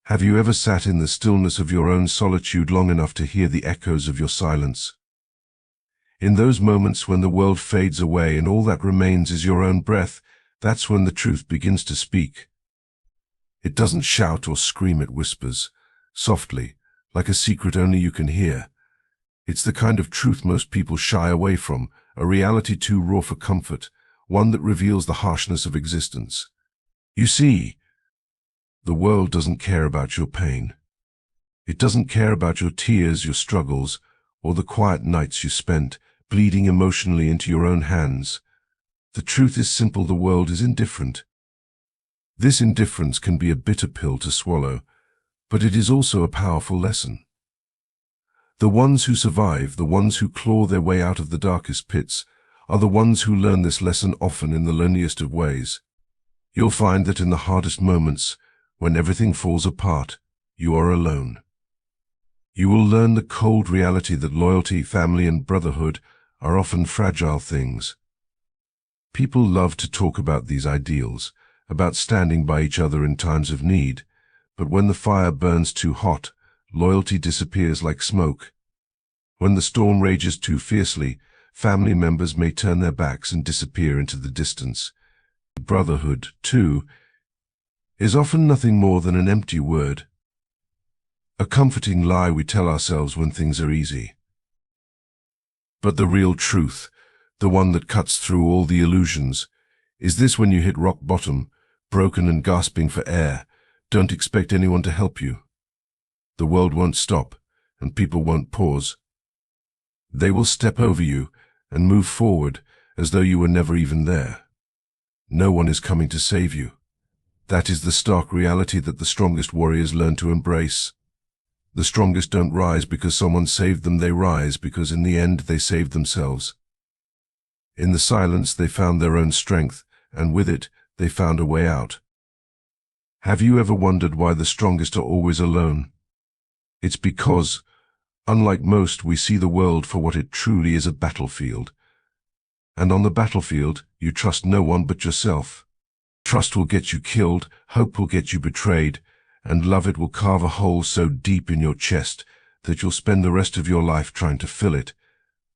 Have you ever sat in the stillness of your own solitude long enough to hear the echoes of your silence? In those moments when the world fades away and all that remains is your own breath, that's when the truth begins to speak. It doesn't shout or scream, it whispers, softly, like a secret only you can hear. It's the kind of truth most people shy away from, a reality too raw for comfort, one that reveals the harshness of existence. You see, the world doesn't care about your pain. It doesn't care about your tears, your struggles, or the quiet nights you spent bleeding emotionally into your own hands. The truth is simple: the world is indifferent. This indifference can be a bitter pill to swallow, but it is also a powerful lesson. The ones who survive, the ones who claw their way out of the darkest pits, are the ones who learn this lesson often in the loneliest of ways. You'll find that in the hardest moments, when everything falls apart, you are alone. You will learn the cold reality that loyalty, family, and brotherhood are often fragile things. People love to talk about these ideals, about standing by each other in times of need, but when the fire burns too hot, loyalty disappears like smoke. When the storm rages too fiercely, family members may turn their backs and disappear into the distance. Brotherhood, too, is often nothing more than an empty word, a comforting lie we tell ourselves when things are easy. But the real truth, the one that cuts through all the illusions, is this: when you hit rock bottom, broken and gasping for air, don't expect anyone to help you. The world won't stop, and people won't pause. They will step over you and move forward as though you were never even there. No one is coming to save you. That is the stark reality that the strongest warriors learn to embrace. The strongest don't rise because someone saved them, they rise because in the end they saved themselves. In the silence they found their own strength, and with it they found a way out. Have you ever wondered why the strongest are always alone? It's because, unlike most, we see the world for what it truly is: a battlefield. And on the battlefield, you trust no one but yourself. Trust will get you killed, hope will get you betrayed, and love, it will carve a hole so deep in your chest that you'll spend the rest of your life trying to fill it,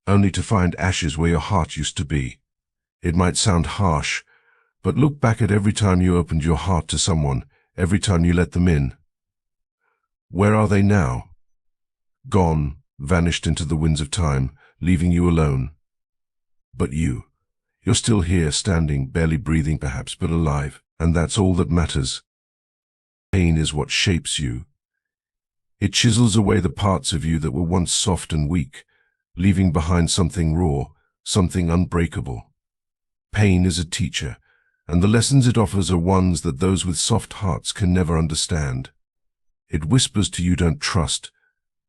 only to find ashes where your heart used to be. It might sound harsh, but look back at every time you opened your heart to someone, every time you let them in. Where are they now? Gone, vanished into the winds of time, leaving you alone. But you're still here, standing, barely breathing perhaps, but alive, and that's all that matters. Pain is what shapes you. It chisels away the parts of you that were once soft and weak, leaving behind something raw, something unbreakable. Pain is a teacher, and the lessons it offers are ones that those with soft hearts can never understand. It whispers to you: don't trust,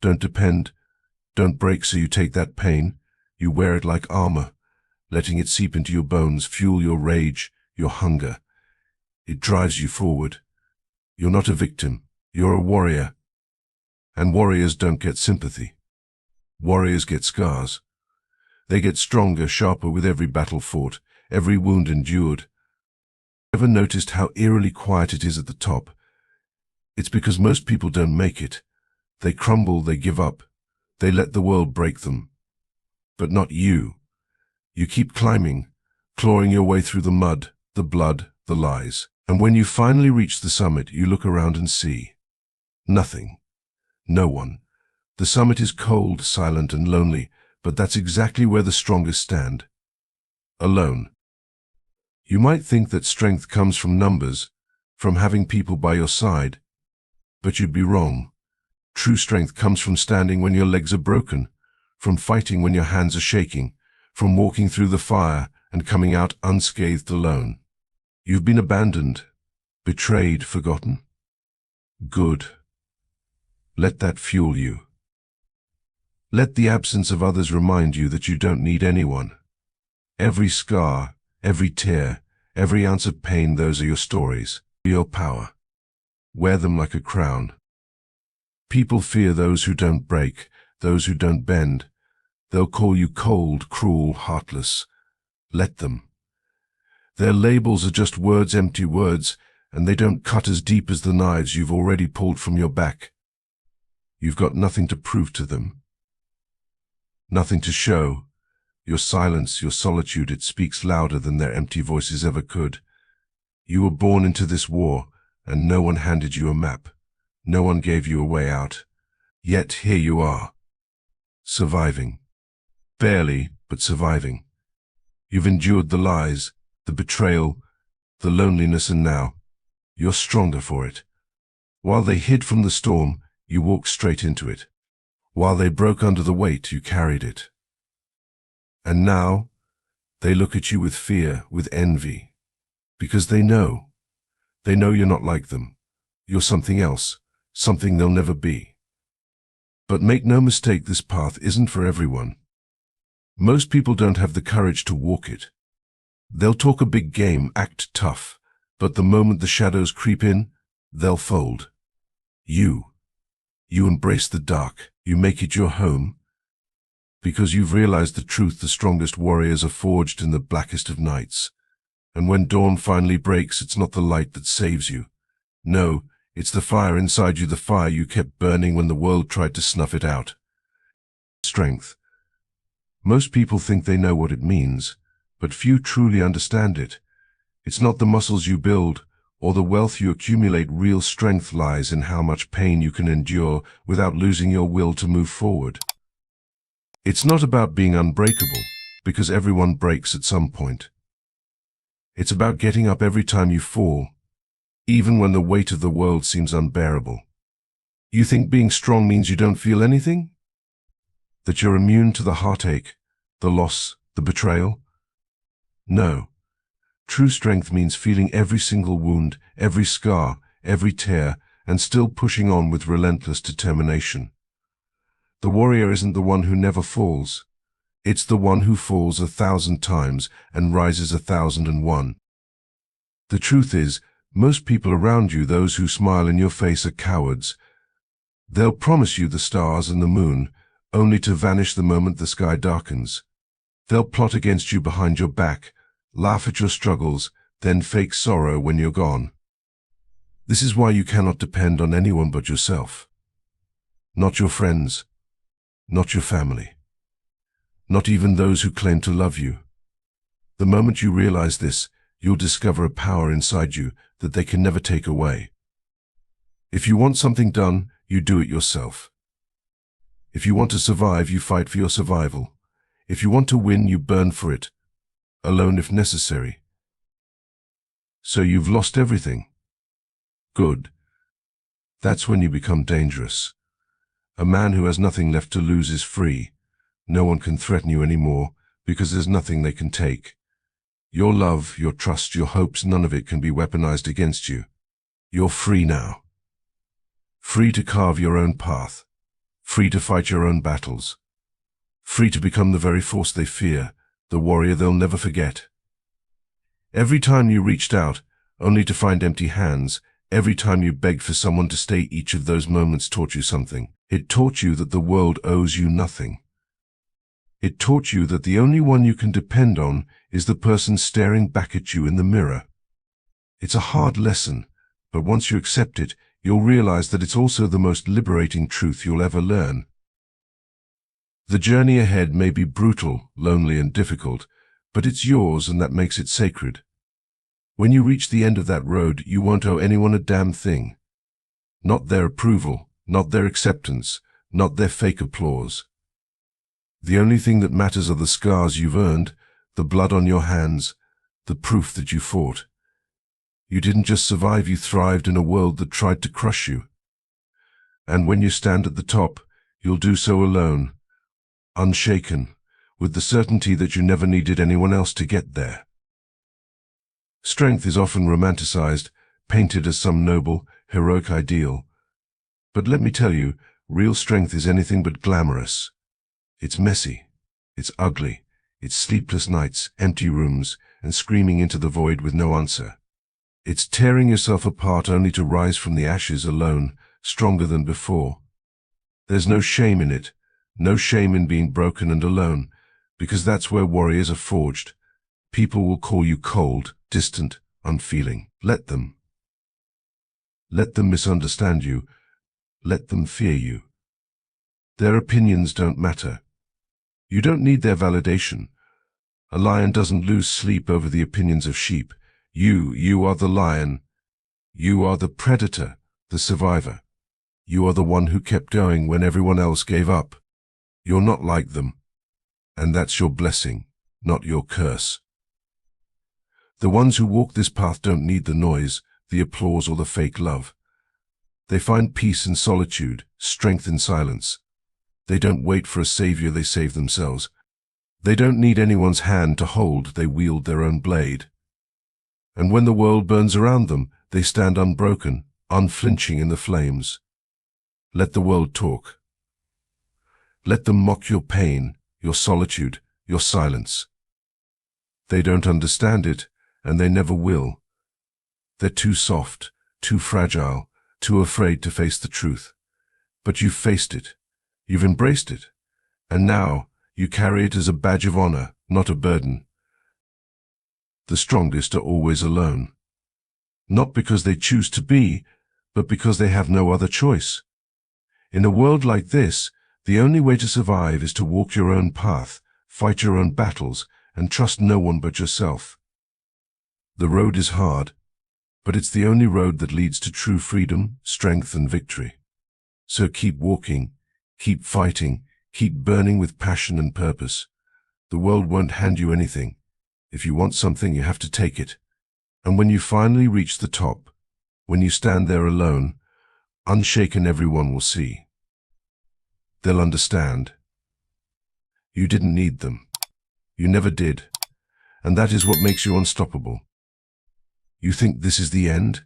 don't depend, don't break, so you take that pain, you wear it like armor, letting it seep into your bones, fuel your rage, your hunger. It drives you forward. You're not a victim, you're a warrior. And warriors don't get sympathy. Warriors get scars. They get stronger, sharper with every battle fought, every wound endured. Ever noticed how eerily quiet it is at the top? It's because most people don't make it. They crumble, they give up, they let the world break them. But not you. You keep climbing, clawing your way through the mud, the blood, the lies. And when you finally reach the summit, you look around and see nothing. No one. The summit is cold, silent, and lonely, but that's exactly where the strongest stand. Alone. You might think that strength comes from numbers, from having people by your side, but you'd be wrong. True strength comes from standing when your legs are broken, from fighting when your hands are shaking, from walking through the fire and coming out unscathed alone. You've been abandoned, betrayed, forgotten. Good. Let that fuel you. Let the absence of others remind you that you don't need anyone. Every scar, every tear, every ounce of pain, those are your stories, your power. Wear them like a crown. People fear those who don't break, those who don't bend. They'll call you cold, cruel, heartless. Let them. Their labels are just words, empty words, and they don't cut as deep as the knives you've already pulled from your back. You've got nothing to prove to them, nothing to show. Your silence, your solitude, it speaks louder than their empty voices ever could. You were born into this war, and no one handed you a map. No one gave you a way out. Yet here you are, surviving. Barely, but surviving. You've endured the lies, the betrayal, the loneliness, and now you're stronger for it. While they hid from the storm, you walked straight into it. While they broke under the weight, you carried it. And now, they look at you with fear, with envy, because they know you're not like them. You're something else, something they'll never be. But make no mistake, this path isn't for everyone. Most people don't have the courage to walk it. They'll talk a big game, act tough, but the moment the shadows creep in, they'll fold. You embrace the dark, you make it your home, because you've realized the truth: the strongest warriors are forged in the blackest of nights. And when dawn finally breaks, it's not the light that saves you. No, it's the fire inside you, the fire you kept burning when the world tried to snuff it out. Strength. Most people think they know what it means, but few truly understand it. It's not the muscles you build or the wealth you accumulate. Real strength lies in how much pain you can endure without losing your will to move forward. It's not about being unbreakable, because everyone breaks at some point. It's about getting up every time you fall, even when the weight of the world seems unbearable. You think being strong means you don't feel anything? That you're immune to the heartache, the loss, the betrayal? No. True strength means feeling every single wound, every scar, every tear, and still pushing on with relentless determination. The warrior isn't the one who never falls. It's the one who falls 1,000 times and rises 1,001. The truth is, most people around you, those who smile in your face, are cowards. They'll promise you the stars and the moon, only to vanish the moment the sky darkens. They'll plot against you behind your back, laugh at your struggles, then fake sorrow when you're gone. This is why you cannot depend on anyone but yourself. Not your friends, not your family, not even those who claim to love you. The moment you realize this, you'll discover a power inside you that they can never take away. If you want something done, you do it yourself. If you want to survive, you fight for your survival. If you want to win, you burn for it, alone if necessary. So you've lost everything. Good. That's when you become dangerous. A man who has nothing left to lose is free. No one can threaten you anymore, because there's nothing they can take. Your love, your trust, your hopes, none of it can be weaponized against you. You're free now. Free to carve your own path. Free to fight your own battles. Free to become the very force they fear, the warrior they'll never forget. Every time you reached out, only to find empty hands, every time you begged for someone to stay, each of those moments taught you something. It taught you that the world owes you nothing. It taught you that the only one you can depend on is the person staring back at you in the mirror. It's a hard lesson, but once you accept it, you'll realize that it's also the most liberating truth you'll ever learn. The journey ahead may be brutal, lonely, and difficult, but it's yours, and that makes it sacred. When you reach the end of that road, you won't owe anyone a damn thing. Not their approval, not their acceptance, not their fake applause. The only thing that matters are the scars you've earned, the blood on your hands, the proof that you fought. You didn't just survive, you thrived in a world that tried to crush you. And when you stand at the top, you'll do so alone, unshaken, with the certainty that you never needed anyone else to get there. Strength is often romanticized, painted as some noble, heroic ideal. But let me tell you, real strength is anything but glamorous. It's messy, it's ugly, it's sleepless nights, empty rooms, and screaming into the void with no answer. It's tearing yourself apart only to rise from the ashes alone, stronger than before. There's no shame in it, no shame in being broken and alone, because that's where warriors are forged. People will call you cold, distant, unfeeling. Let them. Let them misunderstand you. Let them fear you. Their opinions don't matter. You don't need their validation. A lion doesn't lose sleep over the opinions of sheep. You are the lion. You are the predator, the survivor. You are the one who kept going when everyone else gave up. You're not like them. And that's your blessing, not your curse. The ones who walk this path don't need the noise, the applause, or the fake love. They find peace in solitude, strength in silence. They don't wait for a savior, they save themselves. They don't need anyone's hand to hold, they wield their own blade. And when the world burns around them, they stand unbroken, unflinching in the flames. Let the world talk. Let them mock your pain, your solitude, your silence. They don't understand it, and they never will. They're too soft, too fragile, too afraid to face the truth. But you've faced it. You've embraced it. And now you carry it as a badge of honor, not a burden. The strongest are always alone. Not because they choose to be, but because they have no other choice. In a world like this, the only way to survive is to walk your own path, fight your own battles, and trust no one but yourself. The road is hard, but it's the only road that leads to true freedom, strength, and victory. So keep walking, keep fighting, keep burning with passion and purpose. The world won't hand you anything. If you want something, you have to take it. And when you finally reach the top, when you stand there alone, unshaken, everyone will see. They'll understand. You didn't need them. You never did. And that is what makes you unstoppable. You think this is the end?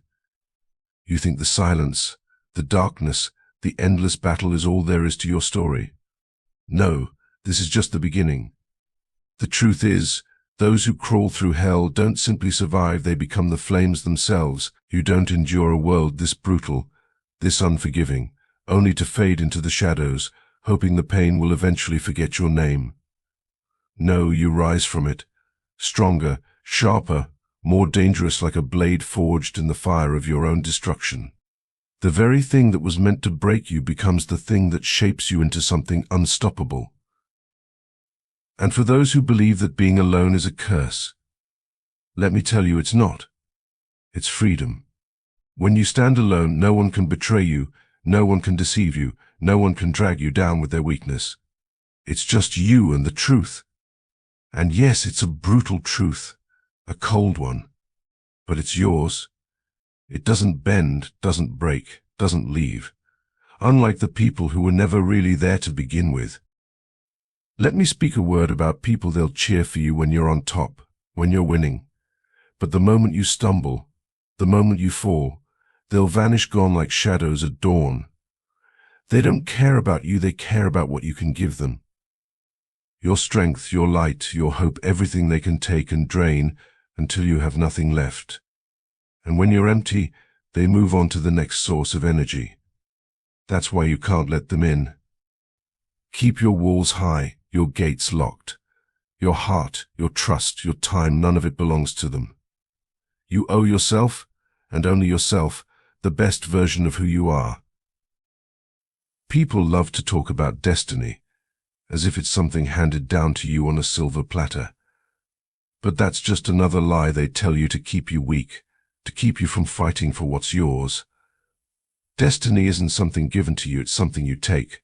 You think the silence, the darkness, the endless battle is all there is to your story? No, this is just the beginning. The truth is, those who crawl through hell don't simply survive, they become the flames themselves. You don't endure a world this brutal, this unforgiving, only to fade into the shadows, hoping the pain will eventually forget your name. No, you rise from it, stronger, sharper, more dangerous, like a blade forged in the fire of your own destruction. The very thing that was meant to break you becomes the thing that shapes you into something unstoppable. And for those who believe that being alone is a curse, let me tell you it's not. It's freedom. When you stand alone, no one can betray you, no one can deceive you, no one can drag you down with their weakness. It's just you and the truth. And yes, it's a brutal truth, a cold one, but it's yours. It doesn't bend, doesn't break, doesn't leave, unlike the people who were never really there to begin with. Let me speak a word about people. They'll cheer for you when you're on top, when you're winning. But the moment you stumble, the moment you fall, they'll vanish, gone like shadows at dawn. They don't care about you, they care about what you can give them. Your strength, your light, your hope, everything they can take and drain until you have nothing left. And when you're empty, they move on to the next source of energy. That's why you can't let them in. Keep your walls high, your gates locked. Your heart, your trust, your time, none of it belongs to them. You owe yourself, and only yourself, the best version of who you are. People love to talk about destiny, as if it's something handed down to you on a silver platter. But that's just another lie they tell you to keep you weak, to keep you from fighting for what's yours. Destiny isn't something given to you, it's something you take.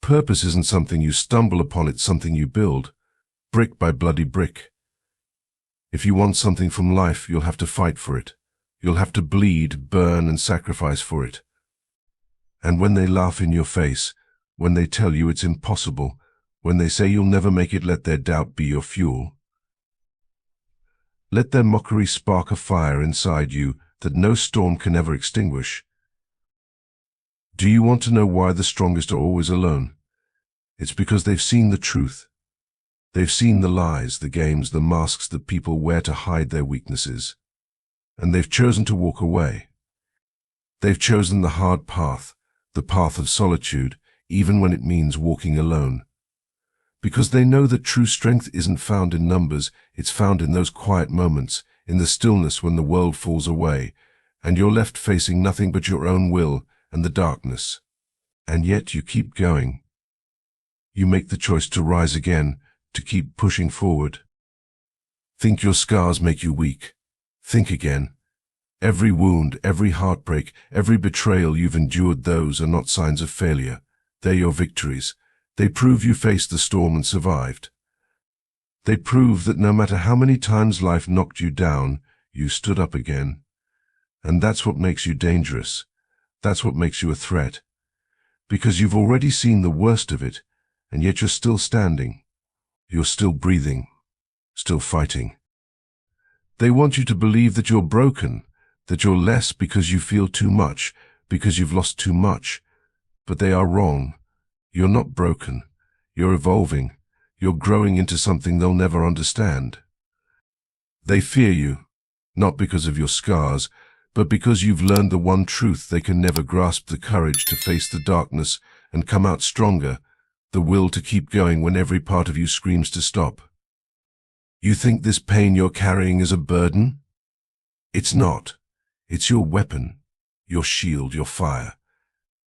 Purpose isn't something you stumble upon, it's something you build, brick by bloody brick. If you want something from life, you'll have to fight for it. You'll have to bleed, burn, and sacrifice for it. And when they laugh in your face, when they tell you it's impossible, when they say you'll never make it, let their doubt be your fuel. Let their mockery spark a fire inside you that no storm can ever extinguish. Do you want to know why the strongest are always alone? It's because they've seen the truth. They've seen the lies, the games, the masks that people wear to hide their weaknesses. And they've chosen to walk away. They've chosen the hard path, the path of solitude, even when it means walking alone. Because they know that true strength isn't found in numbers, it's found in those quiet moments, in the stillness when the world falls away, and you're left facing nothing but your own will and the darkness. And yet you keep going. You make the choice to rise again, to keep pushing forward. Think your scars make you weak. Think again. Every wound, every heartbreak, every betrayal you've endured, those are not signs of failure. They're your victories. They prove you faced the storm and survived. They prove that no matter how many times life knocked you down, you stood up again. And that's what makes you dangerous. That's what makes you a threat. Because you've already seen the worst of it, and yet you're still standing. You're still breathing, still fighting. They want you to believe that you're broken, that you're less because you feel too much, because you've lost too much. But they are wrong. You're not broken. You're evolving. You're growing into something they'll never understand. They fear you, not because of your scars, but because you've learned the one truth they can never grasp: the courage to face the darkness and come out stronger, the will to keep going when every part of you screams to stop. You think this pain you're carrying is a burden? It's not. It's your weapon, your shield, your fire.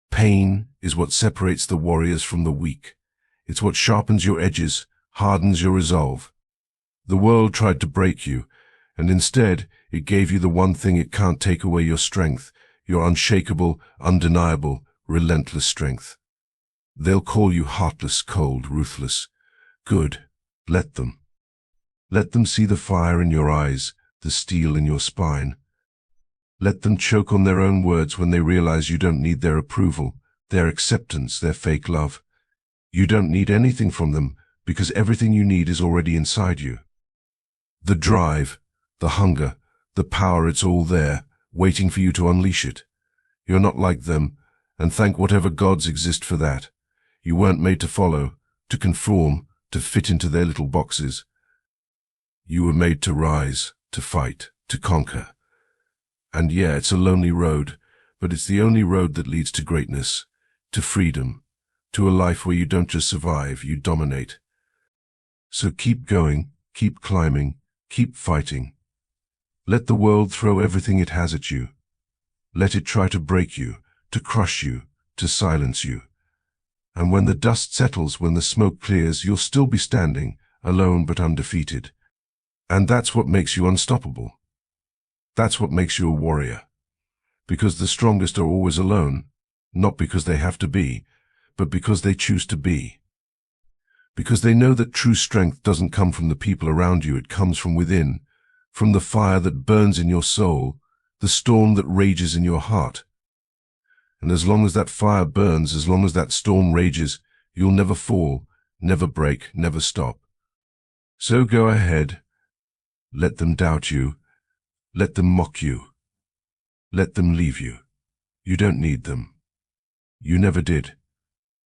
Pain is what separates the warriors from the weak. It's what sharpens your edges, hardens your resolve. The world tried to break you, and instead it gave you the one thing it can't take away: your strength, your unshakable, undeniable, relentless strength. They'll call you heartless, cold, ruthless. Good. Let them. Let them see the fire in your eyes, the steel in your spine. Let them choke on their own words when they realize you don't need their approval, their acceptance, their fake love. You don't need anything from them, because everything you need is already inside you. The drive, the hunger, the power, it's all there, waiting for you to unleash it. You're not like them, and thank whatever gods exist for that. You weren't made to follow, to conform, to fit into their little boxes. You were made to rise, to fight, to conquer. And yeah, it's a lonely road, but it's the only road that leads to greatness, to freedom, to a life where you don't just survive, you dominate. So keep going, keep climbing, keep fighting. Let the world throw everything it has at you. Let it try to break you, to crush you, to silence you. And when the dust settles, when the smoke clears, you'll still be standing, alone but undefeated. And that's what makes you unstoppable. That's what makes you a warrior. Because the strongest are always alone, not because they have to be, but because they choose to be. Because they know that true strength doesn't come from the people around you, it comes from within, from the fire that burns in your soul, the storm that rages in your heart. And as long as that fire burns, as long as that storm rages, you'll never fall, never break, never stop. So go ahead. Let them doubt you. Let them mock you. Let them leave you. You don't need them. You never did.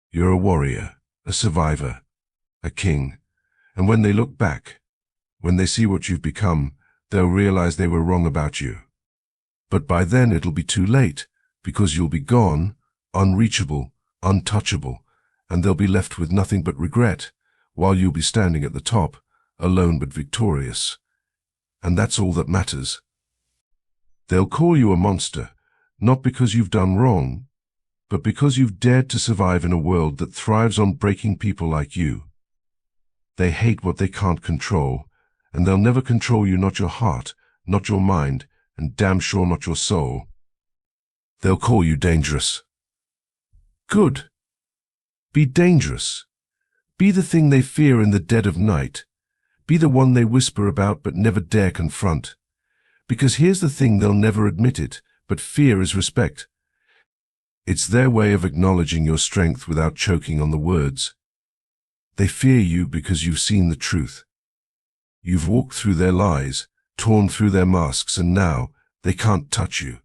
You're a warrior, a survivor, a king. And when they look back, when they see what you've become, they'll realize they were wrong about you. But by then it'll be too late, because you'll be gone, unreachable, untouchable, and they'll be left with nothing but regret, while you'll be standing at the top, alone but victorious. And that's all that matters. They'll call you a monster, not because you've done wrong, but because you've dared to survive in a world that thrives on breaking people like you. They hate what they can't control, and they'll never control you, not your heart, not your mind, and damn sure not your soul. They'll call you dangerous. Good. Be dangerous. Be the thing they fear in the dead of night. Be the one they whisper about but never dare confront. Because here's the thing, they'll never admit it, but fear is respect. It's their way of acknowledging your strength without choking on the words. They fear you because you've seen the truth. You've walked through their lies, torn through their masks, and now they can't touch you.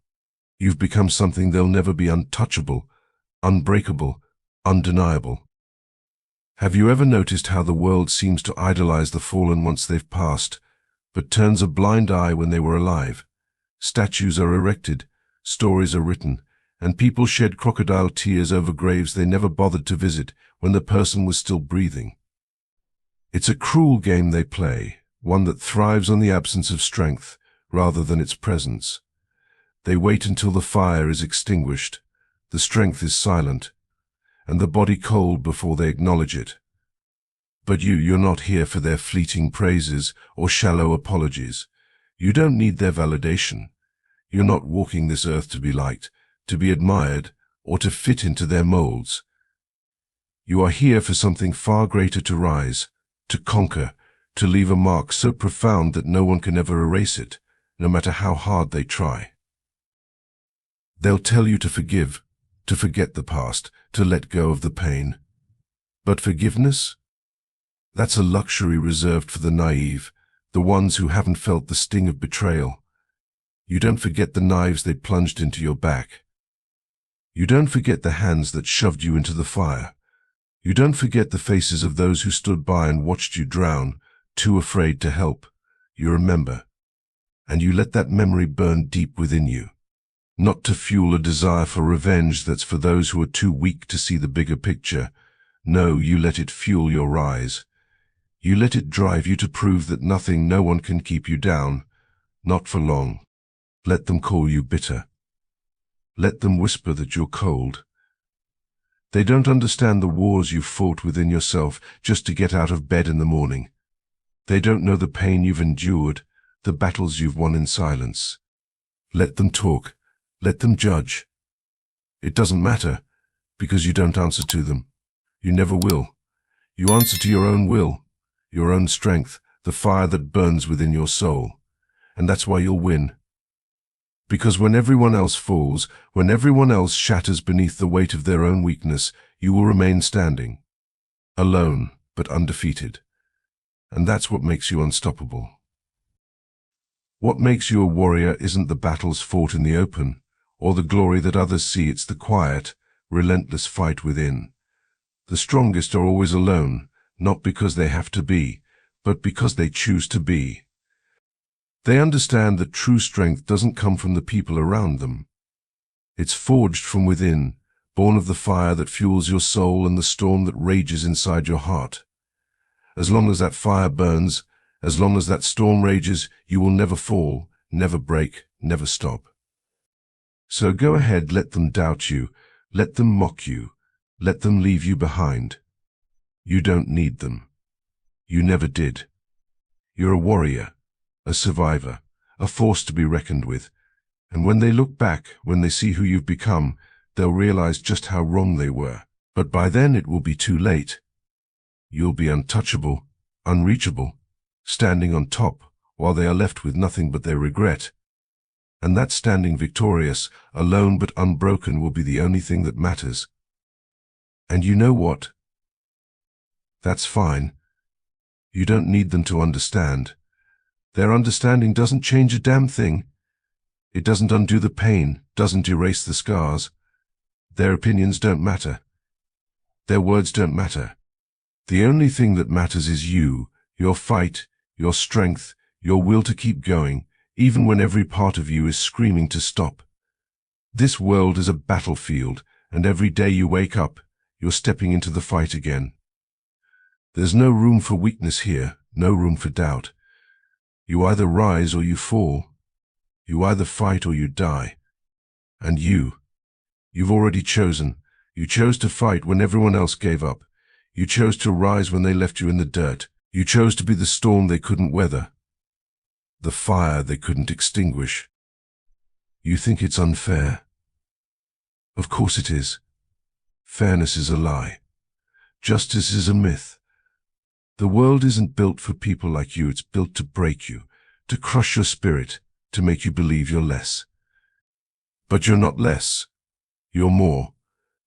You've become something they'll never be: untouchable, unbreakable, undeniable. Have you ever noticed how the world seems to idolize the fallen once they've passed, but turns a blind eye when they were alive? Statues are erected, stories are written, and people shed crocodile tears over graves they never bothered to visit when the person was still breathing. It's a cruel game they play, one that thrives on the absence of strength rather than its presence. They wait until the fire is extinguished, the strength is silent, and the body cold before they acknowledge it. But you're not here for their fleeting praises or shallow apologies. You don't need their validation. You're not walking this earth to be liked, to be admired, or to fit into their molds. You are here for something far greater: to rise, to conquer, to leave a mark so profound that no one can ever erase it, no matter how hard they try. They'll tell you to forgive, to forget the past, to let go of the pain. But forgiveness? That's a luxury reserved for the naive, the ones who haven't felt the sting of betrayal. You don't forget the knives they plunged into your back. You don't forget the hands that shoved you into the fire. You don't forget the faces of those who stood by and watched you drown, too afraid to help. You remember. And you let that memory burn deep within you. Not to fuel a desire for revenge that's for those who are too weak to see the bigger picture. No, you let it fuel your rise. You let it drive you to prove that nothing, no one can keep you down. Not for long. Let them call you bitter. Let them whisper that you're cold. They don't understand the wars you've fought within yourself just to get out of bed in the morning. They don't know the pain you've endured, the battles you've won in silence. Let them talk. Let them judge. It doesn't matter, because you don't answer to them. You never will. You answer to your own will, your own strength, the fire that burns within your soul. And that's why you'll win. Because when everyone else falls, when everyone else shatters beneath the weight of their own weakness, you will remain standing. Alone, but undefeated. And that's what makes you unstoppable. What makes you a warrior isn't the battles fought in the open, or the glory that others see. It's the quiet, relentless fight within. The strongest are always alone, not because they have to be, but because they choose to be. They understand that true strength doesn't come from the people around them. It's forged from within, born of the fire that fuels your soul and the storm that rages inside your heart. As long as that fire burns, as long as that storm rages, you will never fall, never break, never stop. So go ahead, let them doubt you, let them mock you, let them leave you behind. You don't need them. You never did. You're a warrior, a survivor, a force to be reckoned with. And when they look back, when they see who you've become, they'll realize just how wrong they were. But by then it will be too late. You'll be untouchable, unreachable, standing on top, while they are left with nothing but their regret. And that standing victorious, alone but unbroken, will be the only thing that matters. And you know what? That's fine. You don't need them to understand. Their understanding doesn't change a damn thing. It doesn't undo the pain, doesn't erase the scars. Their opinions don't matter. Their words don't matter. The only thing that matters is you, your fight, your strength, your will to keep going, even when every part of you is screaming to stop. This world is a battlefield, and every day you wake up, you're stepping into the fight again. There's no room for weakness here, no room for doubt. You either rise or you fall. You either fight or you die. And you've already chosen. You chose to fight when everyone else gave up. You chose to rise when they left you in the dirt. You chose to be the storm they couldn't weather, the fire they couldn't extinguish. You think it's unfair? Of course it is. Fairness is a lie. Justice is a myth. The world isn't built for people like you. It's built to break you, to crush your spirit, to make you believe you're less. But you're not less. You're more.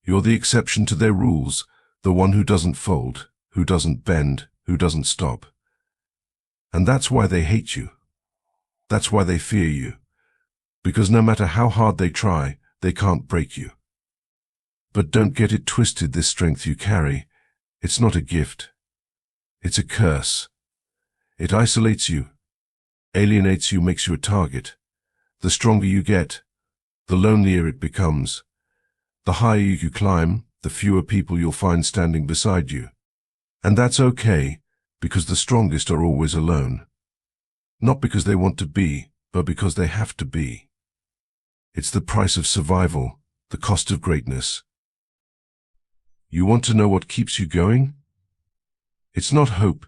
You're the exception to their rules, the one who doesn't fold, who doesn't bend, who doesn't stop. And that's why they hate you. That's why they fear you. Because no matter how hard they try, they can't break you. But don't get it twisted, this strength you carry, it's not a gift. It's a curse. It isolates you, alienates you, makes you a target. The stronger you get, the lonelier it becomes. The higher you climb, the fewer people you'll find standing beside you. And that's okay, because the strongest are always alone. Not because they want to be, but because they have to be. It's the price of survival, the cost of greatness. You want to know what keeps you going? It's not hope.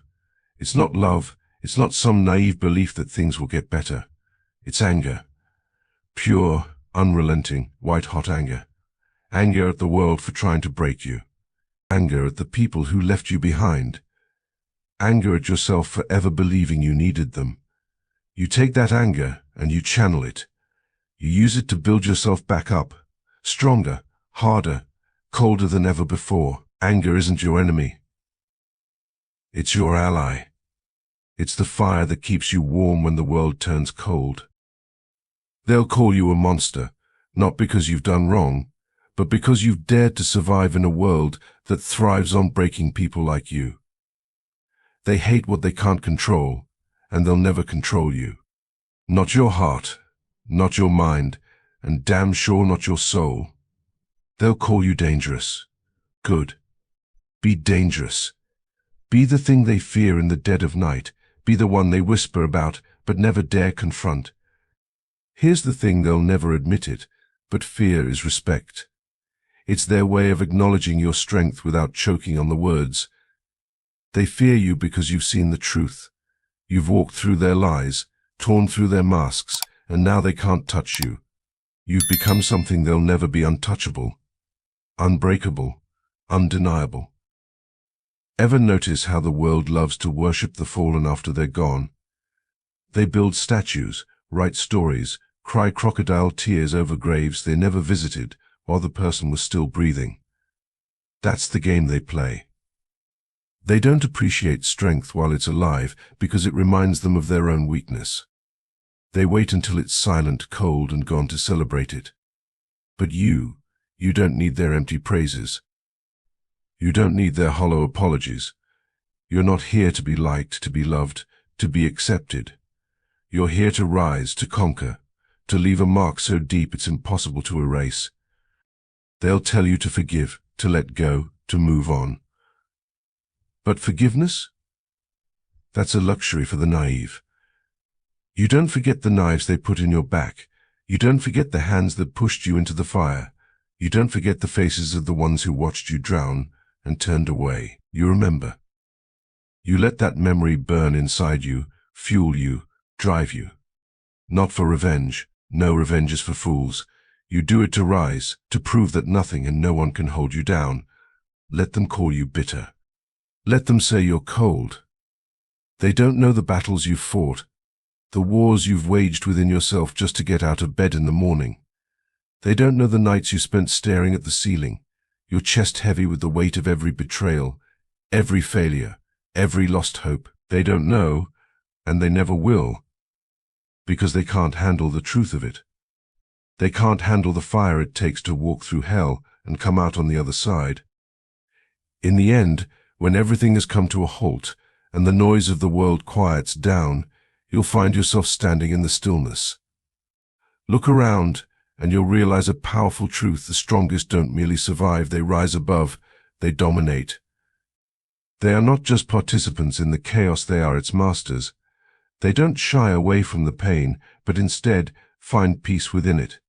It's not love. It's not some naive belief that things will get better. It's anger. Pure, unrelenting, white-hot anger. Anger at the world for trying to break you. Anger at the people who left you behind. Anger at yourself for ever believing you needed them. You take that anger and you channel it. You use it to build yourself back up, stronger, harder, colder than ever before. Anger isn't your enemy. It's your ally. It's the fire that keeps you warm when the world turns cold. They'll call you a monster, not because you've done wrong, but because you've dared to survive in a world that thrives on breaking people like you. They hate what they can't control, and they'll never control you. Not your heart, not your mind, and damn sure not your soul. They'll call you dangerous. Good. Be dangerous. Be the thing they fear in the dead of night. Be the one they whisper about, but never dare confront. Here's the thing, they'll never admit it, but fear is respect. It's their way of acknowledging your strength without choking on the words. They fear you because you've seen the truth. You've walked through their lies, torn through their masks, and now they can't touch you. You've become something they'll never be: untouchable, unbreakable, undeniable. Ever notice how the world loves to worship the fallen after they're gone? They build statues, write stories, cry crocodile tears over graves they never visited while the person was still breathing. That's the game they play. They don't appreciate strength while it's alive because it reminds them of their own weakness. They wait until it's silent, cold, and gone to celebrate it. But you don't need their empty praises. You don't need their hollow apologies. You're not here to be liked, to be loved, to be accepted. You're here to rise, to conquer, to leave a mark so deep it's impossible to erase. They'll tell you to forgive, to let go, to move on. But forgiveness? That's a luxury for the naive. You don't forget the knives they put in your back. You don't forget the hands that pushed you into the fire. You don't forget the faces of the ones who watched you drown and turned away. You remember. You let that memory burn inside you, fuel you, drive you. Not for revenge. No revenge is for fools. You do it to rise, to prove that nothing and no one can hold you down. Let them call you bitter. Let them say you're cold. They don't know the battles you've fought, the wars you've waged within yourself just to get out of bed in the morning. They don't know the nights you spent staring at the ceiling, your chest heavy with the weight of every betrayal, every failure, every lost hope. They don't know, and they never will, because they can't handle the truth of it. They can't handle the fire it takes to walk through hell and come out on the other side. In the end, when everything has come to a halt and the noise of the world quiets down, you'll find yourself standing in the stillness. Look around and you'll realize a powerful truth: the strongest don't merely survive, they rise above, they dominate. They are not just participants in the chaos, they are its masters. They don't shy away from the pain, but instead find peace within it.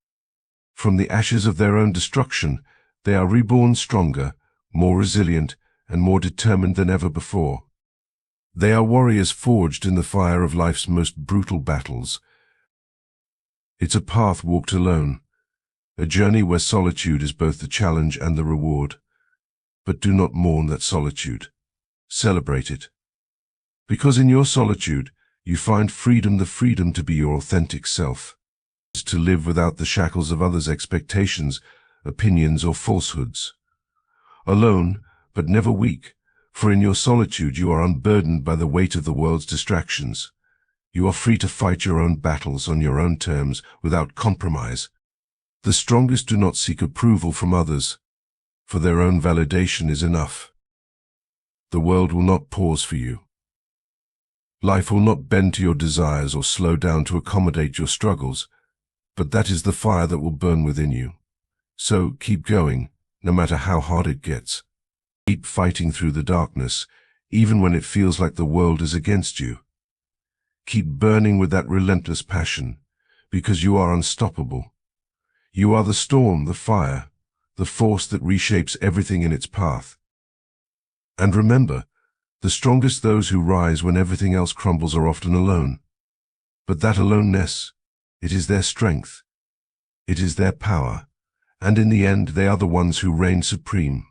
From the ashes of their own destruction, they are reborn stronger, more resilient, and more determined than ever before. They are warriors forged in the fire of life's most brutal battles. It's a path walked alone, a journey where solitude is both the challenge and the reward. But do not mourn that solitude. Celebrate it. Because in your solitude, you find freedom, the freedom to be your authentic self, to live without the shackles of others' expectations, opinions, or falsehoods. Alone, but never weak, for in your solitude you are unburdened by the weight of the world's distractions. You are free to fight your own battles on your own terms, without compromise. The strongest do not seek approval from others, for their own validation is enough. The world will not pause for you. Life will not bend to your desires or slow down to accommodate your struggles, but that is the fire that will burn within you. So keep going, no matter how hard it gets. Keep fighting through the darkness, even when it feels like the world is against you. Keep burning with that relentless passion, because you are unstoppable. You are the storm, the fire, the force that reshapes everything in its path. And remember, the strongest those who rise when everything else crumbles are often alone. But that aloneness, it is their strength, it is their power, and in the end they are the ones who reign supreme.